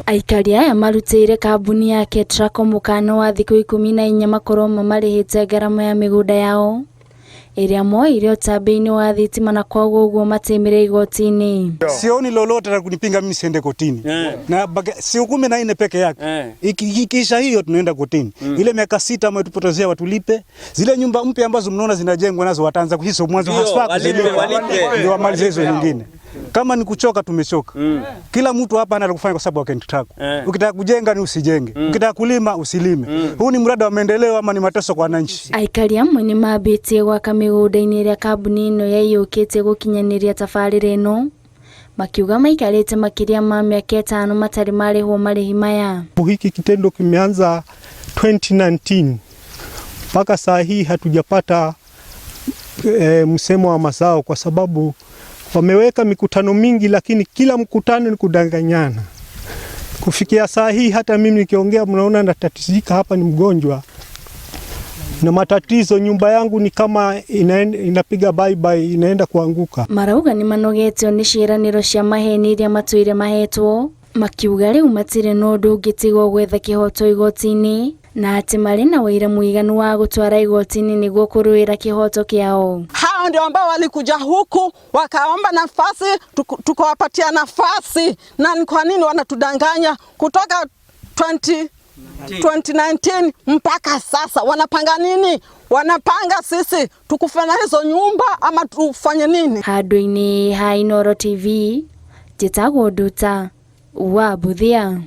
Aikari aya marutĩire kambuni ya Ketraco mũkana wa thikũ 14 makorwo mamarĩhĩte ngarama ya mĩgũnda yao ĩrĩa moire ũtambi-inĩ wa thitima na kwoguo ũguo matimire igoti-inĩ. Sioni lolote la kunipinga mimi siende kotini. Na si 14 peke yake. Ikisha hiyo tunaenda kotini. Ile miaka 6 ambayo tupotezea watulipe. Zile nyumba mpya ambazo mnaona zinajengwa nazo wataanza kuhiso mwanzo haswa ndio wamalize hizo nyingine. Kama ni kuchoka tumechoka. Kila mtu hapa ana kufanya kwa sababu ya Ketraco. Ukitaka kujenga ni usijenge. Ukitaka kulima usilime. Huu ni mradi wa maendeleo ama ni mateso kwa wananchi? Aikari amwe ni mambĩtie gwaka mĩgũnda-inĩ ĩrĩa kambuni ĩno yaiyũkĩtie gũkinyanĩria tabarĩra ĩno, makiuga maikarĩte makĩria ma mĩaka 5 matarĩ marĩhwo marĩhi maya. Hiki kitendo kimeanza 2019 mpaka saa hii hatujapata msemo wa mazao kwa sababu wameweka mikutano mingi lakini kila mkutano ni kudanganyana. Kufikia saa hii hata mimi nikiongea mnaona natatizika, hapa ni mgonjwa na matatizo, nyumba yangu ni kama inapiga bye bye, inaenda kuanguka. Marauga ni manogetio ni ciĩranĩro cia maheni iria matuire mahetwo, makiuga rĩu matirĩ na ũndũ ũngĩtigwo gwetha kĩhoto igoti-inĩ na atĩ marĩ na wĩira mũiganu wa gũtwara igoti-inĩ nĩguo kũrũĩra kĩhoto kĩao. Hao ndio ambao walikuja huku wakaomba nafasi, tukawapatia nafasi, na ni kwa nini wanatudanganya kutoka 2019 mpaka sasa? Wanapanga nini? Wanapanga sisi tukufanya hizo nyumba ama tufanye nini? Handũ-inĩ ha Inooro TV, Njĩtagwo Nduta wa Buthia.